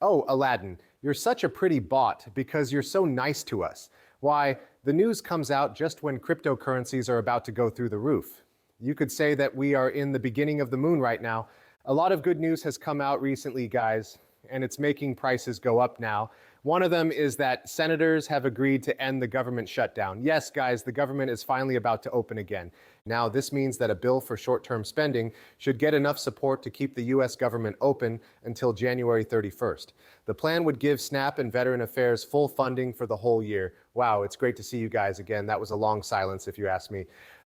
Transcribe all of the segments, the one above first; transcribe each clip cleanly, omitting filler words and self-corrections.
Oh, Aladdin, you're such a pretty bot because you're so nice to us. Why, the news comes out just when cryptocurrencies are about to go through the roof. You could say that we are in the beginning of the moon right now. A lot of good news has come out recently, guys, and it's making prices go up now. One of them is that senators have agreed to end the government shutdown. Yes, guys, the government is finally about to open again. Now, this means that a bill for short-term spending should get enough support to keep the US government open until January 31st. The plan would give SNAP and Veteran Affairs full funding for the whole year. Wow, it's great to see you guys again. That was a long silence, if you ask me.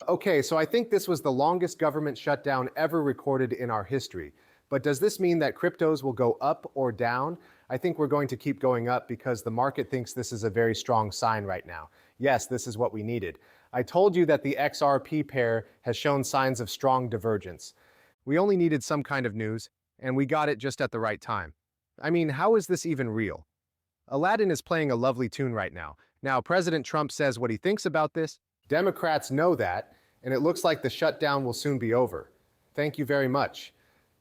Okay, so I think this was the longest government shutdown ever recorded in our history. But does this mean that cryptos will go up or down? I think we're going to keep going up because the market thinks this is a very strong sign right now. Yes, this is what we needed. I told you that the XRP pair has shown signs of strong divergence. We only needed some kind of news, and we got it just at the right time. I mean, how is this even real? Aladdin is playing a lovely tune right now. Now, President Trump says what he thinks about this. Democrats know that, and it looks like the shutdown will soon be over. Thank you very much.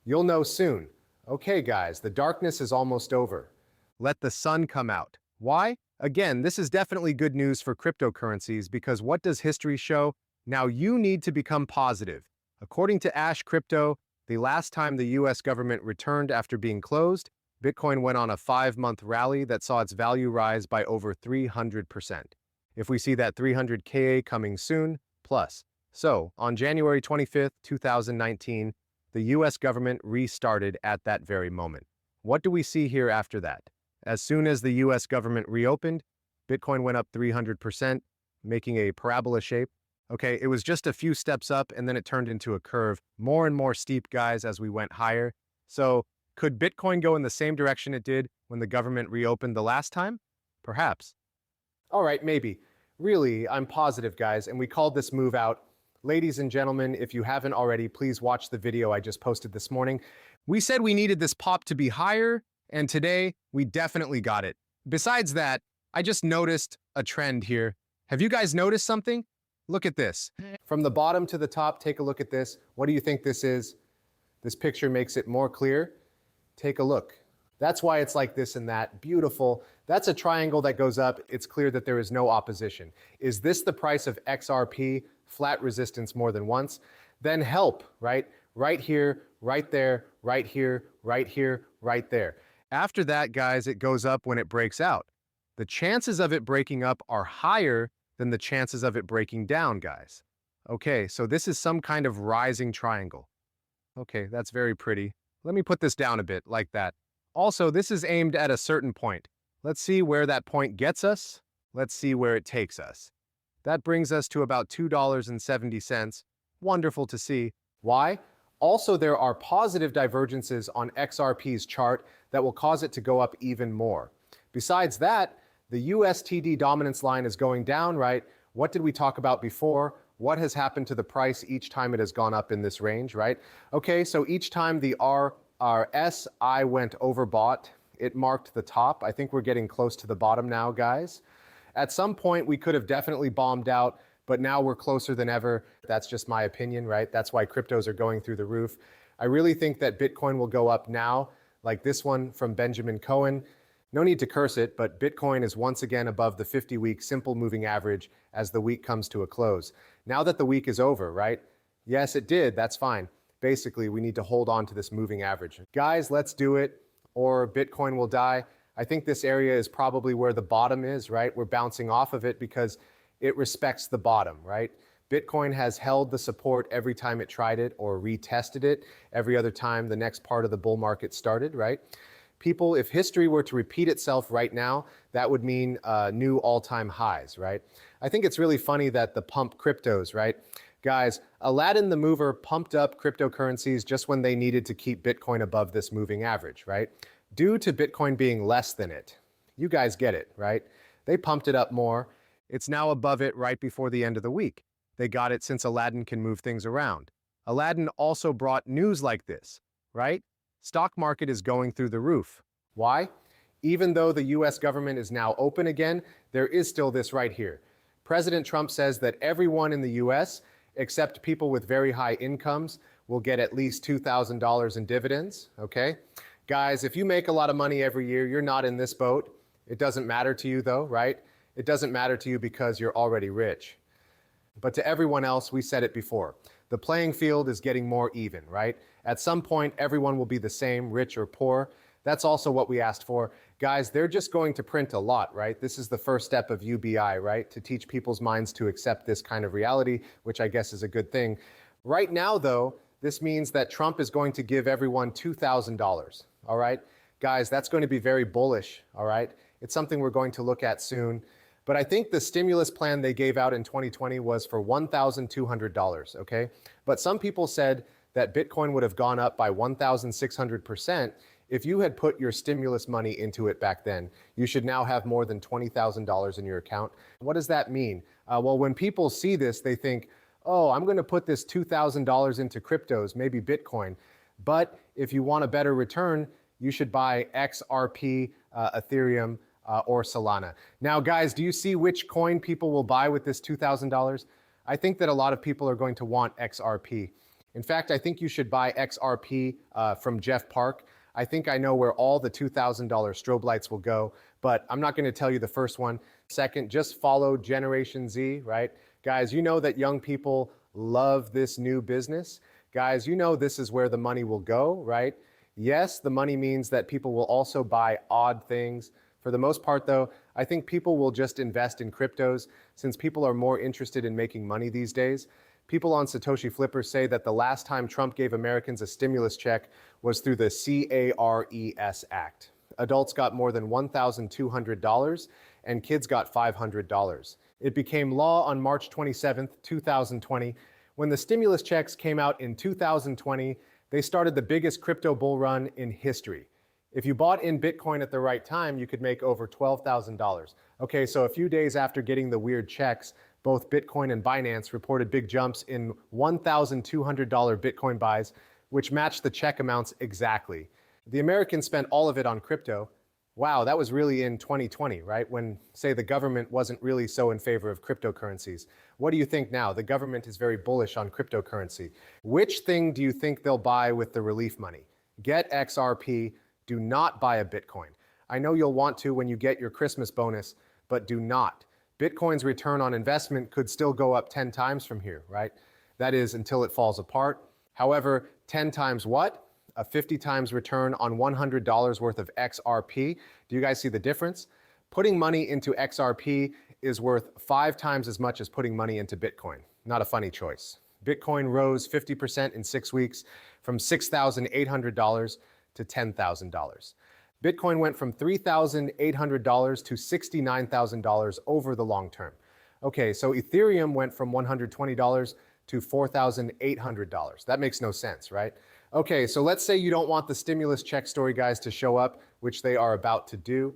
You'll know soon. Okay, guys, the darkness is almost over. Let the sun come out. Why? Again, this is definitely good news for cryptocurrencies because what does history show? Now you need to become positive. According to Ash Crypto, the last time the US government returned after being closed, Bitcoin went on a 5-month rally that saw its value rise by over 300%. If we see that 300K coming soon, plus. So, on January 25th, 2019, the US government restarted at that very moment. What do we see here after that? As soon as the US government reopened, Bitcoin went up 300%, making a parabola shape. Okay, it was just a few steps up and then it turned into a curve, more and more steep, guys, as we went higher. So, could Bitcoin go in the same direction it did when the government reopened the last time? Perhaps. All right, maybe. Really, I'm positive, guys, and we called this move out. Ladies and gentlemen, if you haven't already, please watch the video I just posted this morning. We said we needed this pop to be higher, and today we definitely got it. Besides that, I just noticed a trend here. Have you guys noticed something? Look at this. From the bottom to the top, take a look at this. What do you think this is? This picture makes it more clear. Take a look. That's why it's like this and that. Beautiful. That's a triangle that goes up. It's clear that there is no opposition. Is this the price of XRP? Flat resistance more than once? Then help, right? Right here, right there, right here, right here, right there. After that, guys, it goes up when it breaks out. The chances of it breaking up are higher than the chances of it breaking down, guys. Okay, so this is some kind of rising triangle. Okay, that's very pretty. Let me put this down a bit, like that. Also, this is aimed at a certain point. Let's see where that point gets us. Let's see where it takes us. That brings us to about $2.70. Wonderful to see. Why? Also, there are positive divergences on XRP's chart that will cause it to go up even more. Besides that, the USTD dominance line is going down, right? What did we talk about before? What has happened to the price each time it has gone up in this range, right? Okay, so each time the RSI went overbought, it marked the top. I think we're getting close to the bottom now, guys. At some point, we could have definitely bombed out, but now we're closer than ever. That's just my opinion, right? That's why cryptos are going through the roof. I really think that Bitcoin will go up now, like this one from Benjamin Cohen. No need to curse it, but Bitcoin is once again above the 50-week simple moving average as the week comes to a close. Now that the week is over, right? Yes, it did. That's fine. Basically, we need to hold on to this moving average. Guys, let's do it, or Bitcoin will die. I think this area is probably where the bottom is, right? We're bouncing off of it because it respects the bottom, right? Bitcoin has held the support every time it tried it or retested it every other time the next part of the bull market started, right? People, if history were to repeat itself right now, that would mean new all-time highs, right? I think it's really funny that the pump cryptos, right? Guys, Aladdin the mover pumped up cryptocurrencies just when they needed to keep Bitcoin above this moving average, right? Due to Bitcoin being less than it. You guys get it, right? They pumped it up more. It's now above it right before the end of the week. They got it since Aladdin can move things around. Aladdin also brought news like this, right? Stock market is going through the roof. Why? Even though the US government is now open again, there is still this right here. President Trump says that everyone in the US, except people with very high incomes, will get at least $2,000 in dividends, okay? Guys, if you make a lot of money every year, you're not in this boat. It doesn't matter to you though, right? It doesn't matter to you because you're already rich. But to everyone else, we said it before. The playing field is getting more even, right? At some point, everyone will be the same, rich or poor. That's also what we asked for. Guys, they're just going to print a lot, right? This is the first step of UBI, right? To teach people's minds to accept this kind of reality, which I guess is a good thing. Right now, though, this means that Trump is going to give everyone $2,000, all right? Guys, that's going to be very bullish, all right? It's something we're going to look at soon. But I think the stimulus plan they gave out in 2020 was for $1,200, okay? But some people said that Bitcoin would have gone up by 1,600% if you had put your stimulus money into it back then. You should now have more than $20,000 in your account. What does that mean? Well, when people see this, they think, oh, I'm going to put this $2,000 into cryptos, maybe Bitcoin. But if you want a better return, you should buy XRP, Ethereum, or Solana. Now, guys, do you see which coin people will buy with this $2,000? I think that a lot of people are going to want XRP. In fact, I think you should buy XRP from Jeff Park. I think I know where all the $2,000 strobe lights will go, but I'm not going to tell you the first one. Second, just follow Generation Z, right? Guys, you know that young people love this new business. Guys, you know this is where the money will go, right? Yes, the money means that people will also buy odd things. For the most part, though, I think people will just invest in cryptos since people are more interested in making money these days. People on Satoshi Flippers say that the last time Trump gave Americans a stimulus check was through the CARES Act. Adults got more than $1,200 and kids got $500. It became law on March 27, 2020. When the stimulus checks came out in 2020, they started the biggest crypto bull run in history. If you bought in Bitcoin at the right time, you could make over $12,000. Okay, so a few days after getting the weird checks, both Bitcoin and Binance reported big jumps in $1,200 Bitcoin buys, which matched the check amounts exactly. The Americans spent all of it on crypto. Wow, that was really in 2020, right? When, say, the government wasn't really so in favor of cryptocurrencies. What do you think now? The government is very bullish on cryptocurrency. Which thing do you think they'll buy with the relief money? Get XRP. Do not buy a Bitcoin. I know you'll want to when you get your Christmas bonus, but do not. Bitcoin's return on investment could still go up 10 times from here, right? That is until it falls apart. However, 10 times what? A 50 times return on $100 worth of XRP. Do you guys see the difference? Putting money into XRP is worth 5 times as much as putting money into Bitcoin. Not a funny choice. Bitcoin rose 50% in 6 weeks from $6,800 to $10,000. Bitcoin went from $3,800 to $69,000 over the long term. Okay, so Ethereum went from $120 to $4,800. That makes no sense, right? Okay, so let's say you don't want the stimulus check story guys to show up, which they are about to do.